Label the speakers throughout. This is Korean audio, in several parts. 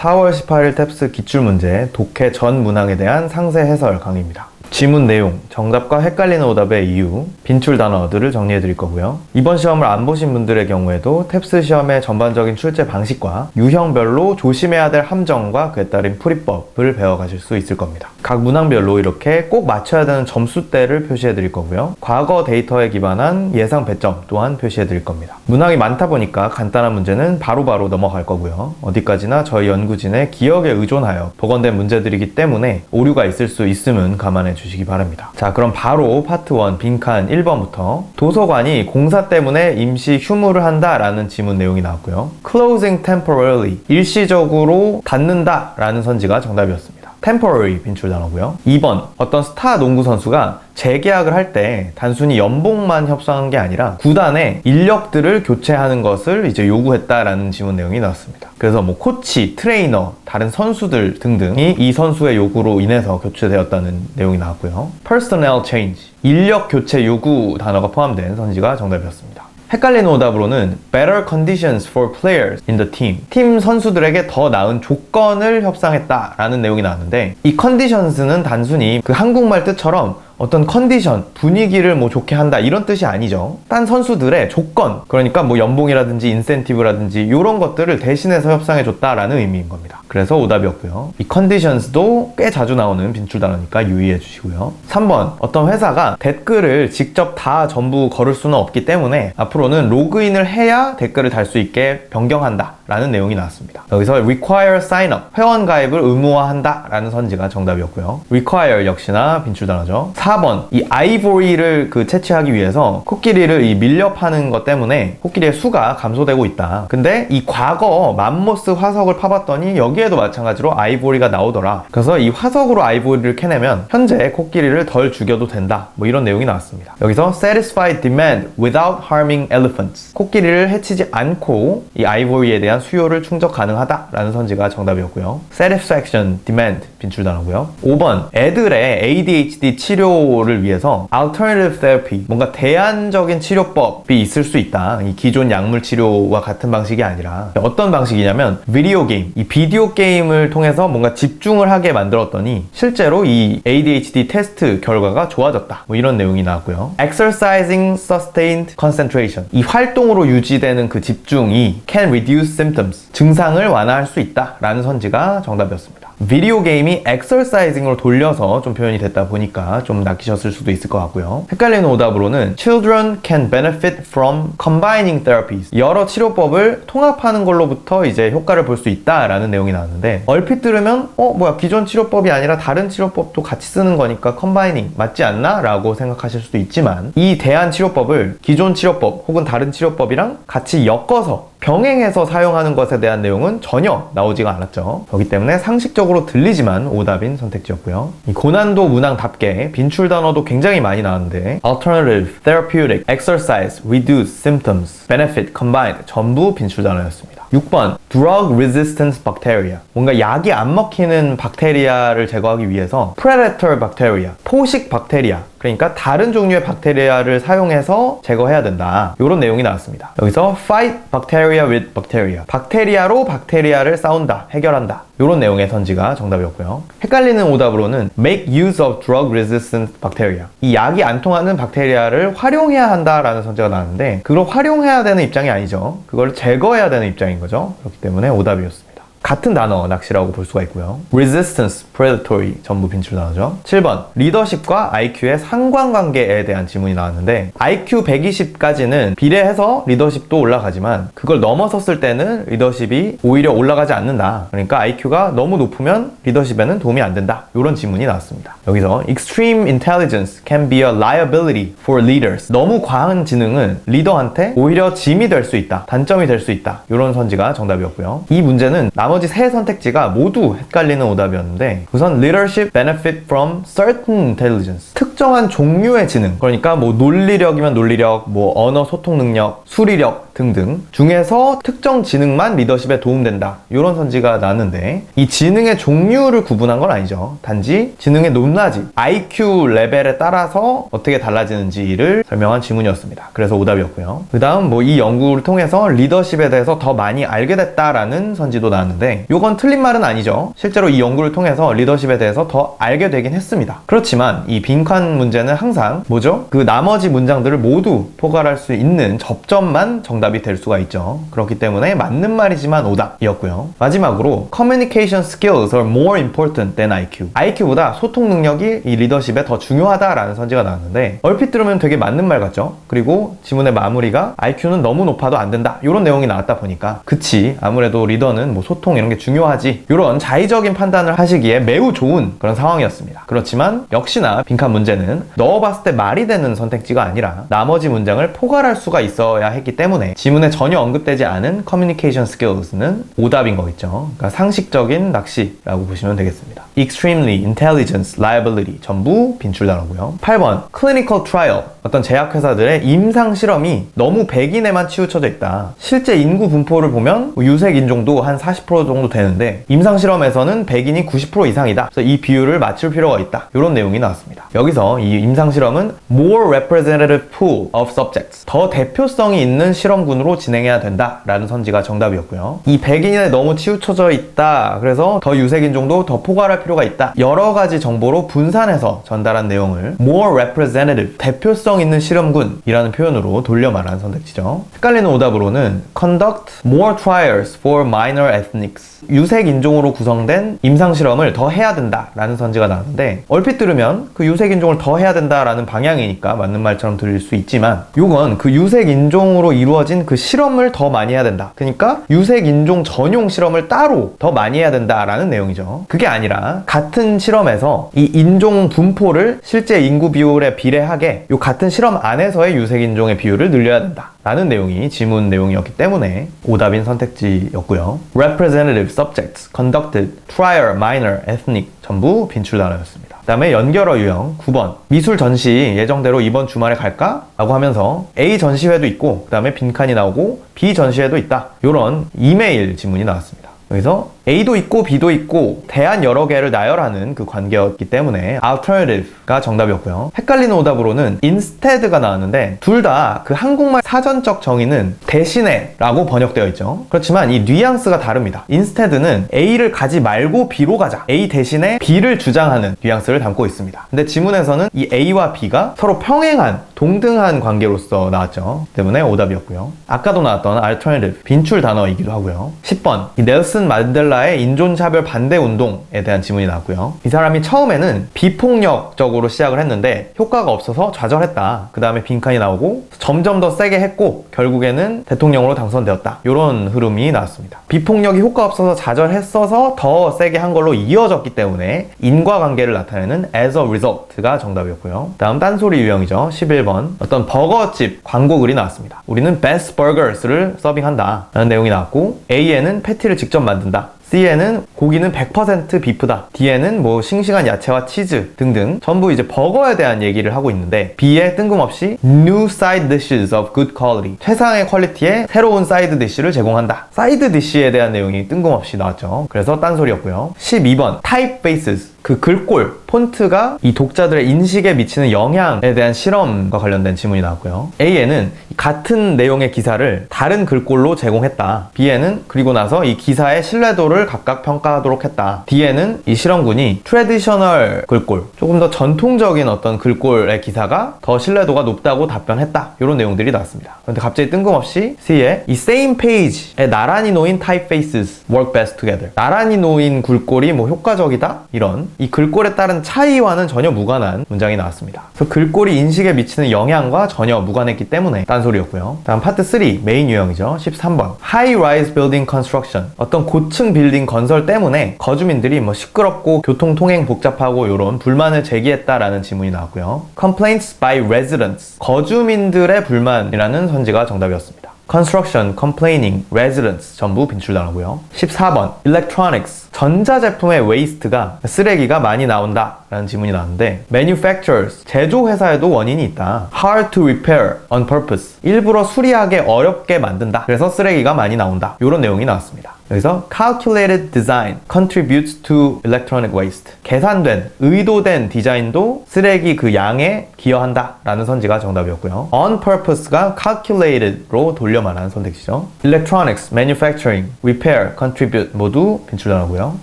Speaker 1: 4월 18일 탭스 기출문제 독해 전 문항에 대한 상세 해설 강의입니다. 지문 내용, 정답과 헷갈리는 오답의 이유, 빈출 단어들을 정리해 드릴 거고요. 이번 시험을 안 보신 분들의 경우에도 탭스 시험의 전반적인 출제 방식과 유형별로 조심해야 될 함정과 그에 따른 풀이법을 배워가실 수 있을 겁니다. 각 문항별로 이렇게 꼭 맞춰야 되는 점수대를 표시해 드릴 거고요. 과거 데이터에 기반한 예상 배점 또한 표시해 드릴 겁니다. 문항이 많다 보니까 간단한 문제는 바로바로 넘어갈 거고요. 어디까지나 저희 연구진의 기억에 의존하여 복원된 문제들이기 때문에 오류가 있을 수 있음은 감안해 주시기 바랍니다. 자, 그럼 바로 파트 1 빈칸 1번부터 도서관이 공사 때문에 임시 휴무를 한다라는 지문 내용이 나왔고요. Closing temporarily, 일시적으로 닫는다 라는 선지가 정답이었습니다. temporary 빈출 단어고요. 2번, 어떤 스타 농구 선수가 재계약을 할 때 단순히 연봉만 협상한 게 아니라 구단의 인력들을 교체하는 것을 이제 요구했다라는 지문 내용이 나왔습니다. 그래서 뭐 코치, 트레이너, 다른 선수들 등등이 이 선수의 요구로 인해서 교체되었다는 내용이 나왔고요. personnel change, 인력 교체 요구 단어가 포함된 선지가 정답이었습니다. 헷갈리는 오답으로는 better conditions for players in the team, 팀 선수들에게 더 나은 조건을 협상했다라는 내용이 나왔는데, 이 conditions는 단순히 그 한국말 뜻처럼 어떤 컨디션, 분위기를 뭐 좋게 한다 이런 뜻이 아니죠. 딴 선수들의 조건, 그러니까 뭐 연봉이라든지 인센티브라든지 이런 것들을 대신해서 협상해줬다라는 의미인 겁니다. 그래서 오답이었고요. 이 conditions도 꽤 자주 나오는 빈출 단어니까 유의해 주시고요. 3번, 어떤 회사가 댓글을 직접 다 전부 걸을 수는 없기 때문에 앞으로는 로그인을 해야 댓글을 달 수 있게 변경한다 라는 내용이 나왔습니다. 여기서 require sign up, 회원 가입을 의무화한다 라는 선지가 정답이었고요. require 역시나 빈출 단어죠. 4번, 이 아이보리를 채취하기 위해서 코끼리를 밀렵하는 것 때문에 코끼리의 수가 감소되고 있다. 근데 이 과거 맘모스 화석을 파봤더니 여기에도 마찬가지로 아이보리가 나오더라. 그래서 이 화석으로 아이보리를 캐내면 현재 코끼리를 덜 죽여도 된다. 뭐 이런 내용이 나왔습니다. 여기서 satisfy demand without harming elephants, 코끼리를 해치지 않고 이 아이보리에 대한 수요를 충족 가능하다 라는 선지가 정답이었고요. satisfaction, demand 빈출 단어고요. 5번, 애들의 ADHD 치료를 위해서 alternative therapy, 뭔가 대안적인 치료법이 있을 수 있다. 이 기존 약물 치료와 같은 방식이 아니라 어떤 방식이냐면 비디오 게임, 이 비디오 게임을 통해서 뭔가 집중을 하게 만들었더니 실제로 이 ADHD 테스트 결과가 좋아졌다. 뭐 이런 내용이 나왔고요. exercising sustained concentration, 이 활동으로 유지되는 그 집중이 can reduce symptoms, 증상을 완화할 수 있다 라는 선지가 정답이었습니다. 비디오 게임이 exercising으로 돌려서 좀 표현이 됐다 보니까 좀 낚이셨을 수도 있을 것 같고요. 헷갈리는 오답으로는 children can benefit from combining therapies, 여러 치료법을 통합하는 걸로부터 이제 효과를 볼 수 있다라는 내용이 나왔는데, 얼핏 들으면 뭐야, 기존 치료법이 아니라 다른 치료법도 같이 쓰는 거니까 combining 맞지 않나? 라고 생각하실 수도 있지만, 이 대안 치료법을 기존 치료법 혹은 다른 치료법이랑 같이 엮어서 병행해서 사용하는 것에 대한 내용은 전혀 나오지가 않았죠. 그렇기 때문에 상식적으로 들리지만 오답인 선택지였고요. 이 고난도 문항답게 빈출 단어도 굉장히 많이 나왔는데 alternative, therapeutic, exercise, reduce, symptoms, benefit, combined 전부 빈출 단어였습니다. 6번, drug resistance bacteria, 뭔가 약이 안 먹히는 박테리아를 제거하기 위해서 predator bacteria, 포식 박테리아, 그러니까 다른 종류의 박테리아를 사용해서 제거해야 된다. 이런 내용이 나왔습니다. 여기서 fight bacteria with bacteria, 박테리아로 박테리아를 싸운다, 해결한다. 이런 내용의 선지가 정답이었고요. 헷갈리는 오답으로는 make use of drug resistant bacteria, 이 약이 안 통하는 박테리아를 활용해야 한다라는 선지가 나왔는데, 그걸 활용해야 되는 입장이 아니죠. 그걸 제거해야 되는 입장인 거죠. 그렇기 때문에 오답이었습니다. 같은 단어 낚시라고 볼 수가 있고요. resistance, predatory 전부 빈출 단어죠. 7번, 리더십과 IQ의 상관관계에 대한 지문이 나왔는데, IQ 120까지는 비례해서 리더십도 올라가지만 그걸 넘어섰을 때는 리더십이 오히려 올라가지 않는다. 그러니까 IQ가 너무 높으면 리더십에는 도움이 안 된다. 이런 지문이 나왔습니다. 여기서 extreme intelligence can be a liability for leaders, 너무 과한 지능은 리더한테 오히려 짐이 될 수 있다, 단점이 될 수 있다. 이런 선지가 정답이었고요. 이 문제는 나머지 세 선택지가 모두 헷갈리는 오답이었는데, 우선 leadership benefit from certain intelligence, 특정한 종류의 지능, 그러니까 뭐 논리력이면 논리력, 뭐 언어 소통 능력, 수리력 등등 중에서 특정 지능만 리더십에 도움된다. 이런 선지가 나왔는데 이 지능의 종류를 구분한 건 아니죠. 단지 지능의 높낮이, IQ 레벨에 따라서 어떻게 달라지는지를 설명한 지문이었습니다. 그래서 오답이었고요. 그 다음 뭐 이 연구를 통해서 리더십에 대해서 더 많이 알게 됐다라는 선지도 나왔는데 이건 틀린 말은 아니죠. 실제로 이 연구를 통해서 리더십에 대해서 더 알게 되긴 했습니다. 그렇지만 이 빈칸 문제는 항상 뭐죠? 그 나머지 문장들을 모두 포괄할 수 있는 접점만 정답이 될 수가 있죠. 그렇기 때문에 맞는 말이지만 오답이었고요. 마지막으로 Communication skills are more important than IQ. IQ보다 소통 능력이 이 리더십에 더 중요하다라는 선지가 나왔는데 얼핏 들으면 되게 맞는 말 같죠? 그리고 지문의 마무리가 IQ는 너무 높아도 안 된다. 이런 내용이 나왔다 보니까 그치, 아무래도 리더는 뭐 소통 이런 게 중요하지. 이런 자의적인 판단을 하시기에 매우 좋은 그런 상황이었습니다. 그렇지만 역시나 빈칸 문제는 넣어봤을 때 말이 되는 선택지가 아니라 나머지 문장을 포괄할 수가 있어야 했기 때문에 지문에 전혀 언급되지 않은 Communication skills는 오답인 거겠죠. 그러니까 상식적인 낚시라고 보시면 되겠습니다. Extremely, Intelligence, Liability 전부 빈출 단어고요. 8번 Clinical Trial, 어떤 제약회사들의 임상 실험이 너무 백인에만 치우쳐져 있다. 실제 인구 분포를 보면 유색 인종도 한 40% 정도 되는데 임상 실험에서는 백인이 90% 이상이다. 그래서 이 비율을 맞출 필요가 있다. 이런 내용이 나왔습니다. 여기서 이 임상 실험은 more representative pool of subjects, 더 대표성이 있는 실험군으로 진행해야 된다라는 선지가 정답이었고요. 이 백인에 너무 치우쳐져 있다. 그래서 더 유색 인종도 더 포괄할 필요가 있다. 여러 가지 정보로 분산해서 전달한 내용을 more representative, 대표성 있는 실험군이라는 표현으로 돌려 말한 선택지죠. 헷갈리는 오답으로는 conduct more trials for minor ethnics, 유색 인종으로 구성된 임상 실험을 더 해야 된다라는 선지가 나왔는데 얼핏 들으면 그 유색 인종을 더 해야 된다라는 방향이니까 맞는 말처럼 들릴 수 있지만 요건 그 유색 인종으로 이루어진 그 실험을 더 많이 해야 된다. 그러니까 유색 인종 전용 실험을 따로 더 많이 해야 된다라는 내용이죠. 그게 아니라 같은 실험에서 이 인종 분포를 실제 인구 비율에 비례하게 요 같은 실험 안에서의 유색 인종의 비율을 늘려야 된다 라는 내용이 지문 내용이었기 때문에 오답인 선택지였고요. Representative subjects conducted trial minor ethnic 전부 빈출 단어였습니다. 그 다음에 연결어 유형 9번 미술 전시 예정대로 이번 주말에 갈까? 라고 하면서 A 전시회도 있고 그 다음에 빈칸이 나오고 B 전시회도 있다. 이런 이메일 지문이 나왔습니다. 여기서 A도 있고 B도 있고 대안 여러 개를 나열하는 그 관계였기 때문에 alternative가 정답이었고요. 헷갈리는 오답으로는 instead가 나왔는데 둘 다 그 한국말 사전적 정의는 대신에 라고 번역되어 있죠. 그렇지만 이 뉘앙스가 다릅니다. instead는 A를 가지 말고 B로 가자, A 대신에 B를 주장하는 뉘앙스를 담고 있습니다. 근데 지문에서는 이 A와 B가 서로 평행한 동등한 관계로서 나왔죠. 때문에 오답이었고요. 아까도 나왔던 alternative 빈출 단어이기도 하고요. 10번 이 넬슨 만델라의 인종차별 반대 운동에 대한 지문이 나왔고요. 이 사람이 처음에는 비폭력적으로 시작을 했는데 효과가 없어서 좌절했다. 그 다음에 빈칸이 나오고 점점 더 세게 했고 결국에는 대통령으로 당선되었다. 이런 흐름이 나왔습니다. 비폭력이 효과 없어서 좌절했어서 더 세게 한 걸로 이어졌기 때문에 인과관계를 나타내는 as a result가 정답이었고요. 다음 딴소리 유형이죠. 11번 어떤 버거집 광고글이 나왔습니다. 우리는 best burgers를 서빙한다 라는 내용이 나왔고 A에는 패티를 직접 만든다. C에는 고기는 100% 비프다. D에는 뭐 싱싱한 야채와 치즈 등등 전부 이제 버거에 대한 얘기를 하고 있는데 B에 뜬금없이 new side dishes of good quality, 최상의 퀄리티의 새로운 사이드 디쉬를 제공한다. 사이드 디쉬에 대한 내용이 뜬금없이 나왔죠. 그래서 딴소리였고요. 12번 typefaces, 그 글꼴, 폰트가 이 독자들의 인식에 미치는 영향에 대한 실험과 관련된 지문이 나왔고요. A에는 같은 내용의 기사를 다른 글꼴로 제공했다. B에는 그리고 나서 이 기사의 신뢰도를 각각 평가하도록 했다. D에는 이 실험군이 트래디셔널 글꼴, 조금 더 전통적인 어떤 글꼴의 기사가 더 신뢰도가 높다고 답변했다. 이런 내용들이 나왔습니다. 그런데 갑자기 뜬금없이 C에 이 same page에 나란히 놓인 typefaces work best together, 나란히 놓인 글꼴이 뭐 효과적이다? 이런 이 글꼴에 따른 차이와는 전혀 무관한 문장이 나왔습니다. 그래서 글꼴이 인식에 미치는 영향과 전혀 무관했기 때문에 딴소리였고요. 다음 파트 3 메인 유형이죠. 13번 high-rise building construction, 어떤 고층 빌딩 건설 때문에 거주민들이 뭐 시끄럽고 교통 통행 복잡하고 이런 불만을 제기했다라는 지문이 나왔고요. complaints by residents, 거주민들의 불만이라는 선지가 정답이었습니다. construction, complaining, residence 전부 빈출 단어고요. 14번 electronics 전자제품의 waste가 쓰레기가 많이 나온다 라는 지문이 나왔는데 manufacturers 제조회사에도 원인이 있다. hard to repair on purpose 일부러 수리하기 어렵게 만든다. 그래서 쓰레기가 많이 나온다. 이런 내용이 나왔습니다. 여기서 calculated design contributes to electronic waste 계산된, 의도된 디자인도 쓰레기 그 양에 기여한다 라는 선지가 정답이었고요. on purpose가 calculated로 돌려 말하는 선택지죠. electronics, manufacturing, repair, contribute 모두 빈출단어고요.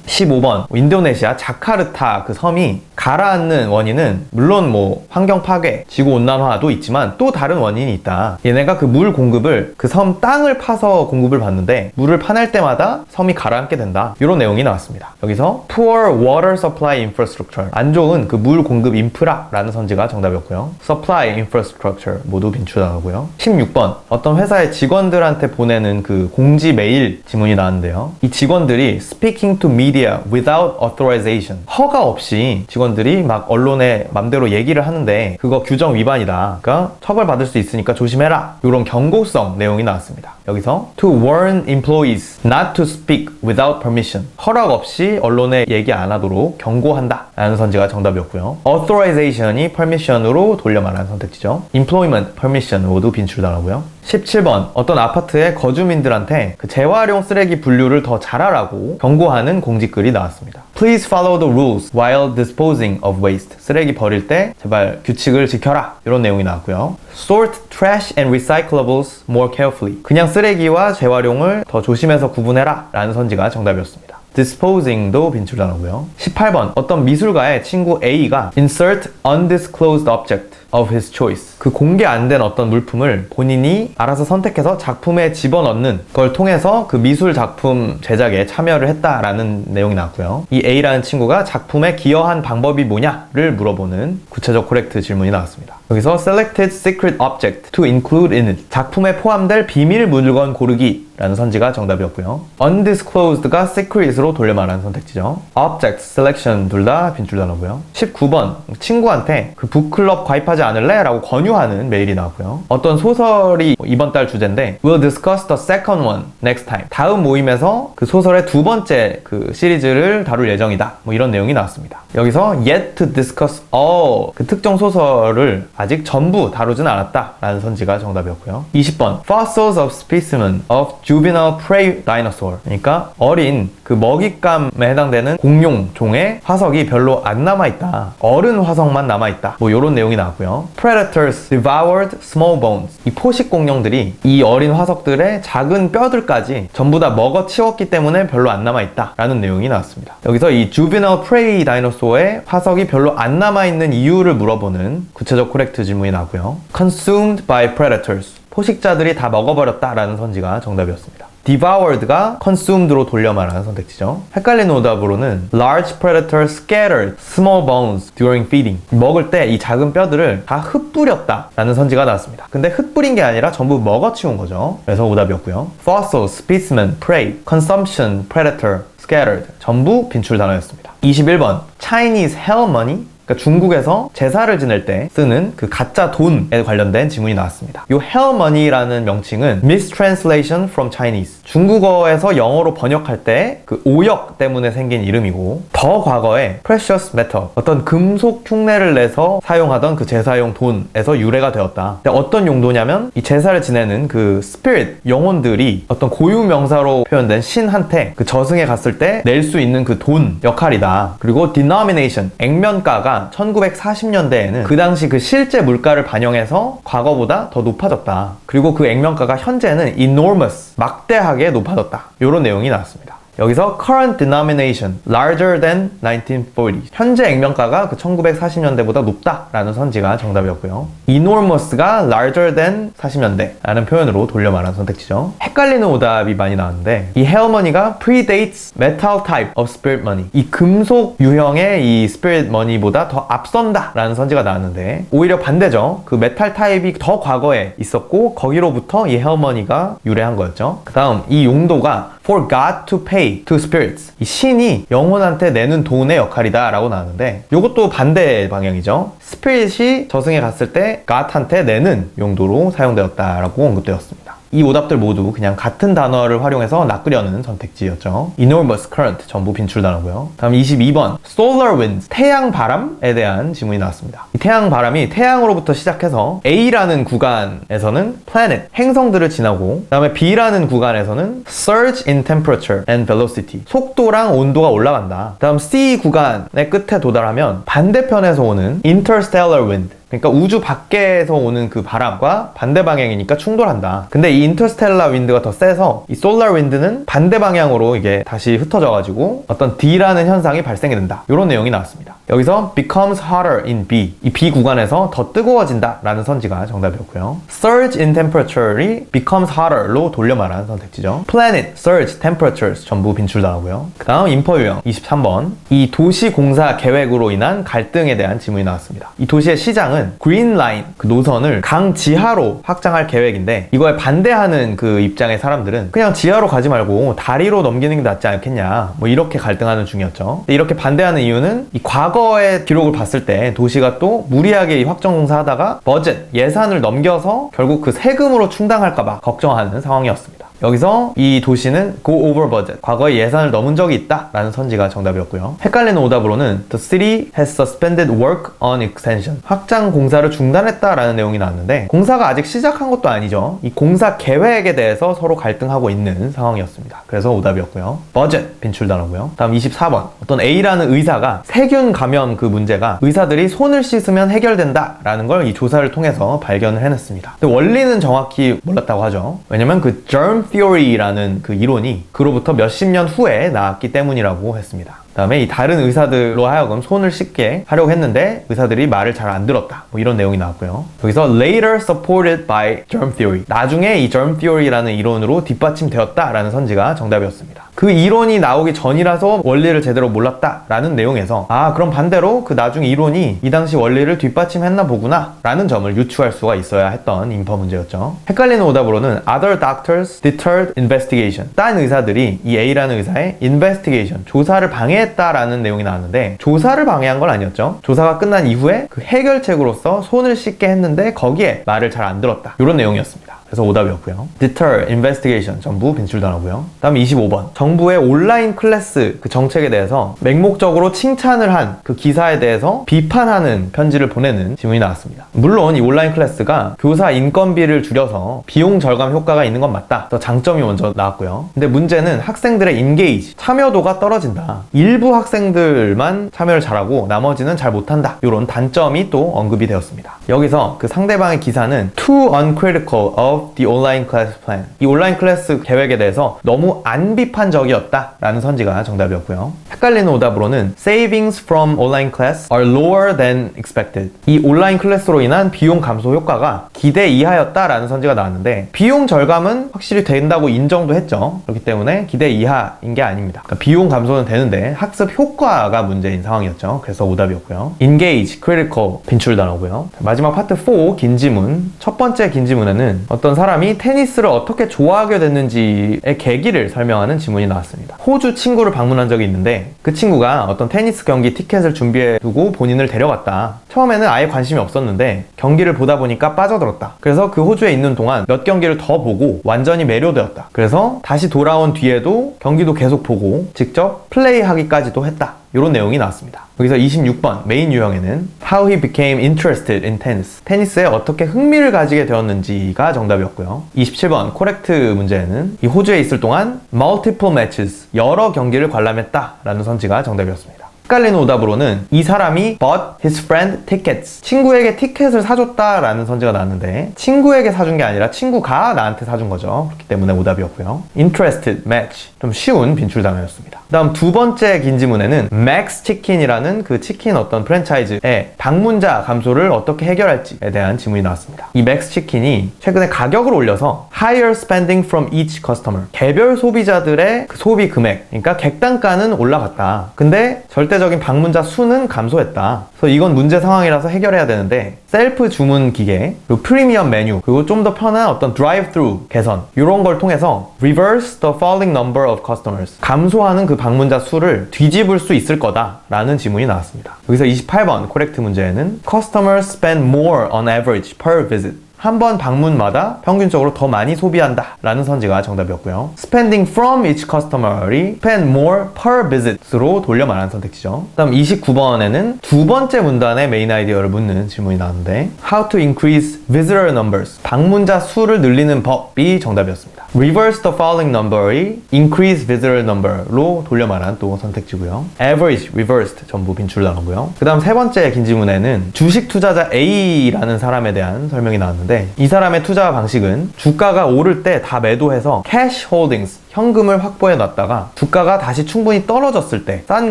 Speaker 1: 15번 인도네시아 자카르타 그 섬이 가라앉는 원인은 물론 뭐 환경 파괴, 지구 온난화도 있지만 또 다른 원인이 있다. 얘네가 그 물 공급을 그 섬 땅을 파서 공급을 받는데 물을 파낼 때마다 섬이 가라앉게 된다. 이런 내용이 나왔습니다. 여기서 poor water supply infrastructure 안 좋은 그 물 공급 인프라라는 선지가 정답이었고요. supply infrastructure 모두 빈출단어고요. 16번 어떤 회사의 직원들한테 보내는 그 공지 메일 지문이 나왔는데요. 이 직원들이 speaking to media without authorization 허가 없이 직원들이 막 언론에 맘대로 얘기를 하는데 그거 규정 위반이다. 그러니까 처벌받을 수 있으니까 조심해라. 이런 경고성 내용이 나왔습니다. 여기서 to warn employees not to speak without permission 허락 없이 언론에 얘기 안 하도록 경고한다 라는 선지가 정답이었고요. authorization이 permission으로 돌려 말하는 선택지죠. employment, permission 모두 빈출단어고요. 17번 어떤 아파트의 거주민들한테 그 재활용 쓰레기 분류를 더 잘하라고 경고하는 공지글이 나왔습니다. Please follow the rules while disposing of waste. 쓰레기 버릴 때 제발 규칙을 지켜라. 이런 내용이 나왔고요. Sort trash and recyclables more carefully. 그냥 쓰레기와 재활용을 더 조심해서 구분해라 라는 선지가 정답이었습니다. disposing도 빈출단어고요. 18번 어떤 미술가의 친구 A가 insert undisclosed object of his choice 그 공개 안 된 어떤 물품을 본인이 알아서 선택해서 작품에 집어넣는 걸 통해서 그 미술 작품 제작에 참여를 했다라는 내용이 나왔고요. 이 A라는 친구가 작품에 기여한 방법이 뭐냐를 물어보는 구체적 코렉트 질문이 나왔습니다. 여기서 selected secret object to include in it 작품에 포함될 비밀 물건 고르기 라는 선지가 정답이었고요. undisclosed가 secret으로 돌려 말하는 선택지죠. object, selection 둘 다 빈출단어고요. 19번 친구한테 그 북클럽 가입하지 않을래? 라고 권유하는 메일이 나왔고요. 어떤 소설이 이번 달 주제인데 We'll discuss the second one next time 다음 모임에서 그 소설의 두 번째 그 시리즈를 다룰 예정이다. 뭐 이런 내용이 나왔습니다. 여기서 yet to discuss all 그 특정 소설을 아직 전부 다루진 않았다 라는 선지가 정답이었고요. 20번 fossils of specimen of juvenile prey dinosaur 그러니까 어린 그 먹잇감에 해당되는 공룡 종의 화석이 별로 안 남아있다. 어른 화석만 남아있다. 뭐 이런 내용이 나왔고요. Predators devoured small bones 이 포식 공룡들이 이 어린 화석들의 작은 뼈들까지 전부 다 먹어치웠기 때문에 별로 안 남아있다 라는 내용이 나왔습니다. 여기서 이 juvenile prey dinosaur의 화석이 별로 안 남아있는 이유를 물어보는 구체적 코렉트 질문이 나왔고요. Consumed by predators 포식자들이 다 먹어버렸다라는 선지가 정답이었습니다. devoured가 consumed로 돌려 말하는 선택지죠. 헷갈리는 오답으로는 large predator scattered small bones during feeding 먹을 때 이 작은 뼈들을 다 흩뿌렸다 라는 선지가 나왔습니다. 근데 흩뿌린 게 아니라 전부 먹어치운 거죠. 그래서 오답이었고요. fossil, specimen, prey, consumption, predator, scattered 전부 빈출 단어였습니다. 21번 Chinese hell money 그러니까 중국에서 제사를 지낼 때 쓰는 그 가짜 돈에 관련된 지문이 나왔습니다. 이 hell money라는 명칭은 mistranslation from Chinese 중국어에서 영어로 번역할 때 그 오역 때문에 생긴 이름이고 더 과거에 precious metal 어떤 금속 흉내를 내서 사용하던 그 제사용 돈에서 유래가 되었다. 근데 어떤 용도냐면 이 제사를 지내는 그 spirit 영혼들이 어떤 고유 명사로 표현된 신한테 그 저승에 갔을 때 낼 수 있는 그 돈 역할이다. 그리고 denomination 액면가가 1940년대에는 그 당시 그 실제 물가를 반영해서 과거보다 더 높아졌다. 그리고 그 액면가가 현재는 enormous, 막대하게 높아졌다. 이런 내용이 나왔습니다. 여기서 current denomination larger than 1940 현재 액면가가 그 1940년대보다 높다라는 선지가 정답이었고요. enormous가 larger than 40년대 라는 표현으로 돌려 말한 선택지죠. 헷갈리는 오답이 많이 나왔는데 이 hell money가 predates metal type of spirit money 이 금속 유형의 이 spirit money보다 더 앞선다 라는 선지가 나왔는데 오히려 반대죠. 그 메탈 타입이 더 과거에 있었고 거기로부터 이 hell money가 유래한 거였죠. 그 다음 이 용도가 for God to pay to spirits 이 신이 영혼한테 내는 돈의 역할이다 라고 나왔는데 이것도 반대 방향이죠. 스피릿이 저승에 갔을 때 God한테 내는 용도로 사용되었다라고 언급되었습니다. 이 오답들 모두 그냥 같은 단어를 활용해서 낚으려는 선택지였죠. enormous current 전부 빈출 단어고요. 다음 22번 solar winds 태양 바람에 대한 지문이 나왔습니다. 이 태양 바람이 태양으로부터 시작해서 A라는 구간에서는 planet 행성들을 지나고 그다음에 B라는 구간에서는 surge in temperature and velocity 속도랑 온도가 올라간다. 다음 C 구간의 끝에 도달하면 반대편에서 오는 interstellar wind 그러니까 우주 밖에서 오는 그 바람과 반대 방향이니까 충돌한다. 근데 이 인터스텔라 윈드가 더 세서 이 솔라 윈드는 반대 방향으로 이게 다시 흩어져가지고 어떤 D라는 현상이 발생이 된다. 이런 내용이 나왔습니다. 여기서 becomes hotter in B 이 B 구간에서 더 뜨거워진다 라는 선지가 정답이었고요. surge in temperature이 becomes hotter로 돌려 말하는 선택지죠. planet, surge, temperatures 전부 빈출당하고요. 그 다음 인퍼 유형 23번 이 도시 공사 계획으로 인한 갈등에 대한 지문이 나왔습니다. 이 도시의 시장은 그린 라인 그 노선을 강 지하로 확장할 계획인데 이거에 반대하는 그 입장의 사람들은 그냥 지하로 가지 말고 다리로 넘기는 게 낫지 않겠냐 뭐 이렇게 갈등하는 중이었죠. 이렇게 반대하는 이유는 이 과거의 기록을 봤을 때 도시가 또 무리하게 이 확정 공사하다가 버젯 예산을 넘겨서 결국 그 세금으로 충당할까봐 걱정하는 상황이었습니다. 여기서 이 도시는 go over budget 과거에 예산을 넘은 적이 있다 라는 선지가 정답이었고요. 헷갈리는 오답으로는 the city has suspended work on extension 확장 공사를 중단했다 라는 내용이 나왔는데 공사가 아직 시작한 것도 아니죠. 이 공사 계획에 대해서 서로 갈등하고 있는 상황이었습니다. 그래서 오답이었고요. budget 빈출 단어고요. 다음 24번 어떤 A라는 의사가 세균 감염 그 문제가 의사들이 손을 씻으면 해결된다 라는 걸 이 조사를 통해서 발견을 해냈습니다. 근데 원리는 정확히 몰랐다고 하죠. 왜냐면 그 germ theory라는 그 이론이 그로부터 몇십 년 후에 나왔기 때문이라고 했습니다. 그 다음에 이 다른 의사들로 하여금 손을 씻게 하려고 했는데 의사들이 말을 잘 안 들었다 뭐 이런 내용이 나왔고요. 여기서 later supported by germ theory 나중에 이 germ theory라는 이론으로 뒷받침되었다 라는 선지가 정답이었습니다. 그 이론이 나오기 전이라서 원리를 제대로 몰랐다 라는 내용에서 아 그럼 반대로 그 나중 이론이 이 당시 원리를 뒷받침했나 보구나 라는 점을 유추할 수가 있어야 했던 인퍼 문제였죠. 헷갈리는 오답으로는 other doctors deterred investigation 딴 의사들이 이 A라는 의사의 investigation 조사를 방해했다라는 내용이 나왔는데 조사를 방해한 건 아니었죠. 조사가 끝난 이후에 그 해결책으로서 손을 씻게 했는데 거기에 말을 잘 안 들었다 이런 내용이었습니다. 그래서 오답이었고요. deter, investigation 전부 빈출 단어고요. 다음 25번 정부의 온라인 클래스 그 정책에 대해서 맹목적으로 칭찬을 한 그 기사에 대해서 비판하는 편지를 보내는 지문이 나왔습니다. 물론 이 온라인 클래스가 교사 인건비를 줄여서 비용 절감 효과가 있는 건 맞다. 더 장점이 먼저 나왔고요. 근데 문제는 학생들의 engage, 참여도가 떨어진다. 일부 학생들만 참여를 잘하고 나머지는 잘 못한다. 이런 단점이 또 언급이 되었습니다. 여기서 그 상대방의 기사는 too uncritical of the online class plan 이 온라인 클래스 계획에 대해서 너무 안 비판적이었다 라는 선지가 정답이었고요. 헷갈리는 오답으로는 savings from online class are lower than expected 이 온라인 클래스로 인한 비용 감소 효과가 기대 이하였다 라는 선지가 나왔는데 비용 절감은 확실히 된다고 인정도 했죠. 그렇기 때문에 기대 이하인 게 아닙니다. 그러니까 비용 감소는 되는데 학습 효과가 문제인 상황이었죠. 그래서 오답이었고요. engage, critical 빈출 단어고요. 마지막 파트 4 긴 지문 첫 번째 긴 지문에는 어떤 사람이 테니스를 어떻게 좋아하게 됐는지의 계기를 설명하는 지문이 나왔습니다. 호주 친구를 방문한 적이 있는데 그 친구가 어떤 테니스 경기 티켓을 준비해 두고 본인을 데려갔다. 처음에는 아예 관심이 없었는데 경기를 보다 보니까 빠져들었다. 그래서 그 호주에 있는 동안 몇 경기를 더 보고 완전히 매료되었다. 그래서 다시 돌아온 뒤에도 경기도 계속 보고 직접 플레이하기까지도 했다. 이런 내용이 나왔습니다. 여기서 26번 메인 유형에는 How he became interested in tennis 테니스에 어떻게 흥미를 가지게 되었는지가 정답이었고요. 27번 코렉트 문제에는 이 호주에 있을 동안 multiple matches 여러 경기를 관람했다 라는 선지가 정답이었습니다. 헷갈리는 오답으로는 이 사람이 bought his friend tickets 친구에게 티켓을 사줬다라는 선지가 나왔는데 친구에게 사준 게 아니라 친구가 나한테 사준 거죠. 그렇기 때문에 오답이었고요. interested match 좀 쉬운 빈출 단어였습니다. 그 다음 두 번째 긴 지문에는 맥스 치킨이라는 그 치킨 어떤 프랜차이즈의 방문자 감소를 어떻게 해결할지에 대한 지문이 나왔습니다. 이 맥스 치킨이 최근에 가격을 올려서 higher spending from each customer 개별 소비자들의 그 소비 금액 그러니까 객단가는 올라갔다. 근데 절대적인 방문자 수는 감소했다. 그래서 이건 문제 상황이라서 해결해야 되는데 셀프 주문 기계 그리고 프리미엄 메뉴 그리고 좀 더 편한 어떤 드라이브-트루 개선 이런 걸 통해서 reverse the falling number of customers 감소하는 그 방문자 수를 뒤집을 수 있을 거다 라는 지문이 나왔습니다. 여기서 28번 코렉트 문제에는 customers spend more on average per visit 한 번 방문마다 평균적으로 더 많이 소비한다 라는 선지가 정답이었고요. Spending from each customer이 spend more per visit로 돌려 말하는 선택지죠. 다음 29번에는 두 번째 문단의 메인 아이디어를 묻는 질문이 나왔는데 How to increase visitor numbers, 방문자 수를 늘리는 법이 정답이었습니다. Reverse the following number이 increase visitor number로 돌려 말한 또 선택지고요. Average, reversed 전부 빈출 단어고요. 그 다음 세 번째 긴 지문에는 주식 투자자 A라는 사람에 대한 설명이 나왔는데 이 사람의 투자 방식은 주가가 오를 때 다 매도해서 cash holdings, 현금을 확보해 놨다가 주가가 다시 충분히 떨어졌을 때 싼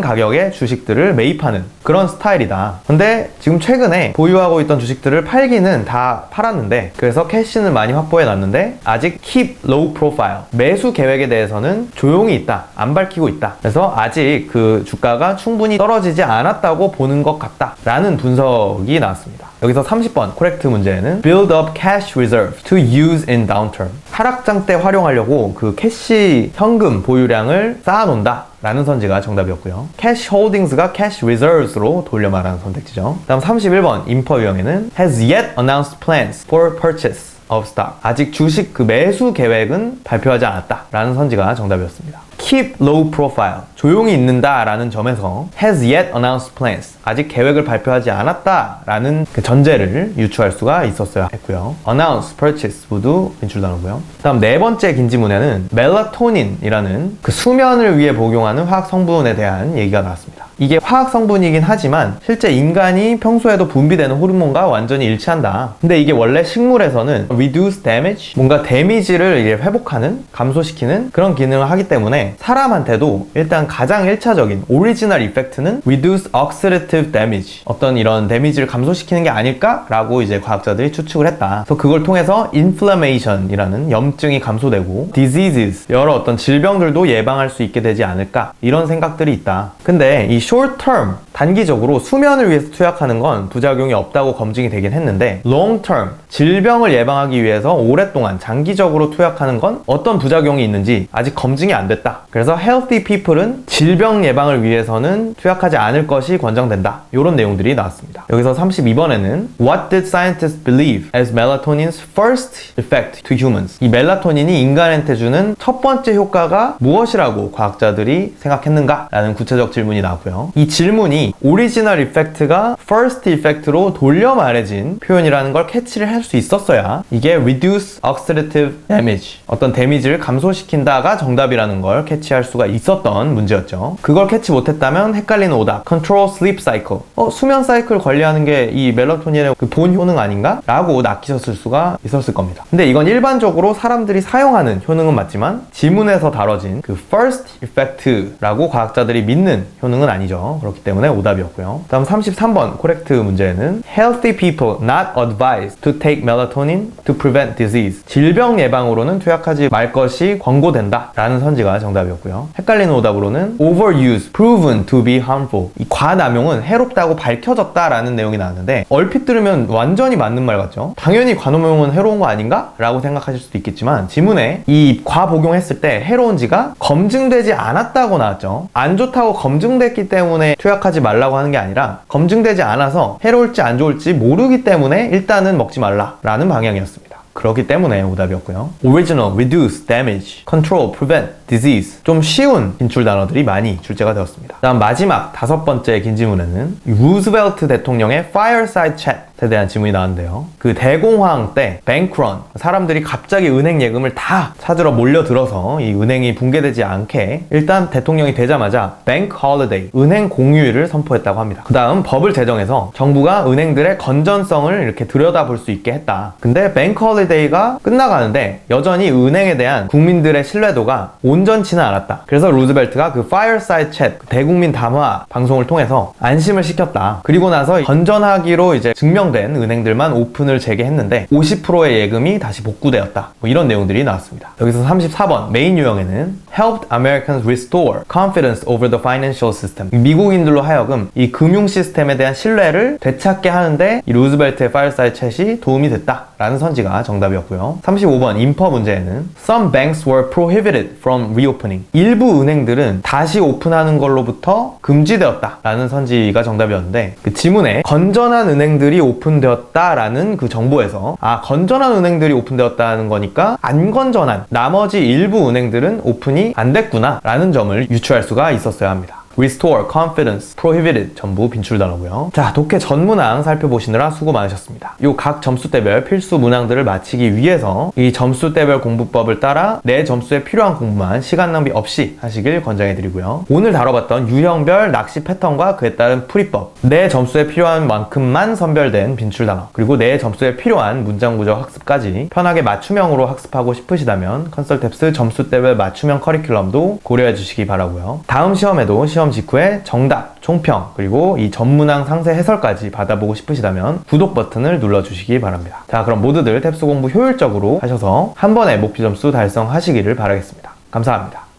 Speaker 1: 가격에 주식들을 매입하는 그런 스타일이다. 근데 지금 최근에 보유하고 있던 주식들을 팔기는 다 팔았는데 그래서 캐시는 많이 확보해 놨는데 아직 keep low profile, 매수 계획에 대해서는 조용히 있다, 안 밝히고 있다. 그래서 아직 그 주가가 충분히 떨어지지 않았다고 보는 것 같다 라는 분석이 나왔습니다. 여기서 30번 코렉트 문제에는 build up cash reserve to use in downturn, 하락장 때 활용하려고 그 캐시 현금 보유량을 쌓아놓는다 라는 선지가 정답이었고요. cash holdings가 cash reserves로 돌려 말하는 선택지죠. 다음 31번 인퍼 유형에는 has yet announced plans for purchase of stock, 아직 주식 그 매수 계획은 발표하지 않았다 라는 선지가 정답이었습니다. keep low profile, 조용히 있는다 라는 점에서 has yet announced plans, 아직 계획을 발표하지 않았다 라는 그 전제를 유추할 수가 있었어야 했고요. announce, purchase 모두 빈출 단어고요. 다음 네 번째 긴 지문에는 멜라토닌이라는 그 수면을 위해 복용하는 화학 성분에 대한 얘기가 나왔습니다. 이게 화학 성분이긴 하지만 실제 인간이 평소에도 분비되는 호르몬과 완전히 일치한다. 근데 이게 원래 식물에서는 reduce damage, 뭔가 데미지를 이게 회복하는, 감소시키는 그런 기능을 하기 때문에 사람한테도 일단 가장 1차적인 오리지널 이펙트는 reduce oxidative damage, 어떤 이런 데미지를 감소시키는 게 아닐까라고 이제 과학자들이 추측을 했다. 그래서 그걸 통해서 inflammation이라는 염증이 감소되고 diseases, 여러 어떤 질병들도 예방할 수 있게 되지 않을까, 이런 생각들이 있다. 근데 이 short term, 단기적으로 수면을 위해서 투약하는 건 부작용이 없다고 검증이 되긴 했는데 long term, 질병을 예방하기 위해서 오랫동안 장기적으로 투약하는 건 어떤 부작용이 있는지 아직 검증이 안 됐다. 그래서 healthy people은 질병 예방을 위해서는 투약하지 않을 것이 권장된다. 이런 내용들이 나왔습니다. 여기서 32번에는 What did scientists believe as melatonin's first effect to humans? 이 멜라토닌이 인간한테 주는 첫 번째 효과가 무엇이라고 과학자들이 생각했는가? 라는 구체적 질문이 나왔고요. 이 질문이 오리지널 이펙트가 first effect로 돌려 말해진 표현이라는 걸 캐치를 할 수 있었어야 이게 reduce oxidative damage, 어떤 데미지를 감소시킨다가 정답이라는 걸 캐치할 수가 있었던 문제였죠. 그걸 캐치 못했다면 헷갈리는 오답, control sleep cycle, 수면 사이클 관리하는 게 이 멜라토닌의 그 본 효능 아닌가? 라고 낚이셨을 수가 있었을 겁니다. 근데 이건 일반적으로 사람들이 사용하는 효능은 맞지만 지문에서 다뤄진 그 first effect라고 과학자들이 믿는 효능은 아니죠. 그렇기 때문에 오답이었고요. 다음 33번 코렉트 문제는 healthy people not advised to take melatonin to prevent disease, 질병 예방으로는 투약하지 말 것이 권고된다 라는 선지가 정답이었고요. 헷갈리는 오답으로는 overuse proven to be harmful, 이 과남용은 해롭다고 밝혀졌다 라는 내용이 나왔는데 얼핏 들으면 완전히 맞는 말 같죠. 당연히 과남용은 해로운 거 아닌가? 라고 생각하실 수도 있겠지만 지문에 이 과복용했을 때 해로운지가 검증되지 않았다고 나왔죠. 안 좋다고 검증됐기 때문에 투약하지 말라고 하는 게 아니라 검증되지 않아서 해로울지 안 좋을지 모르기 때문에 일단은 먹지 말라 라는 방향이었습니다. 그렇기 때문에 오답이었고요. Original, reduce, damage, control, prevent, disease, 좀 쉬운 빈출 단어들이 많이 출제가 되었습니다. 다음 마지막 다섯 번째 긴 지문에는 루즈벨트 대통령의 fireside chat에 대한 질문이 나왔는데요. 그 대공황 때 뱅크런, 사람들이 갑자기 은행 예금을 다 찾으러 몰려들어서 이 은행이 붕괴되지 않게 일단 대통령이 되자마자 뱅크 홀리데이, 은행 공휴일을 선포했다고 합니다. 그 다음 법을 제정해서 정부가 은행들의 건전성을 이렇게 들여다볼 수 있게 했다. 근데 뱅크 홀리데이가 끝나가는데 여전히 은행에 대한 국민들의 신뢰도가 온전치는 않았다. 그래서 루즈벨트가 그 fireside chat, 대국민 담화 방송을 통해서 안심을 시켰다. 그리고 나서 건전하기로 이제 증명된 은행들만 오픈을 재개했는데 50%의 예금이 다시 복구되었다. 뭐 이런 내용들이 나왔습니다. 여기서 34번 메인 유형에는 helped Americans restore confidence over the financial system. 미국인들로 하여금 이 금융 시스템에 대한 신뢰를 되찾게 하는데 이 루즈벨트의 파이어사이드 챗이 도움이 됐다라는 선지가 정답이었고요. 35번 인퍼 문제에는 Some banks were prohibited from reopening. 일부 은행들은 다시 오픈하는 걸로부터 금지되었다라는 선지가 정답이었는데 그 지문에 건전한 은행들이 오픈되었다라는 그 정보에서 건전한 은행들이 오픈되었다는 거니까 안 건전한 나머지 일부 은행들은 오픈이 안 됐구나 라는 점을 유추할 수가 있었어야 합니다. restore, confidence, prohibited 전부 빈출 단어고요. 자, 독해 전 문항 살펴보시느라 수고 많으셨습니다. 요 각 점수대별 필수 문항들을 마치기 위해서 이 점수대별 공부법을 따라 내 점수에 필요한 공부만 시간 낭비 없이 하시길 권장해드리고요. 오늘 다뤄봤던 유형별 낚시 패턴과 그에 따른 풀이법, 내 점수에 필요한 만큼만 선별된 빈출 단어, 그리고 내 점수에 필요한 문장 구조 학습까지 편하게 맞춤형으로 학습하고 싶으시다면 컨설탭스 점수대별 맞춤형 커리큘럼도 고려해 주시기 바라고요. 다음 시험에도 시험 직후에 정답, 총평, 그리고 이 전문항 상세 해설까지 받아보고 싶으시다면 구독 버튼을 눌러주시기 바랍니다. 자, 그럼 모두들 탭스 공부 효율적으로 하셔서 한 번에 목표 점수 달성하시기를 바라겠습니다. 감사합니다.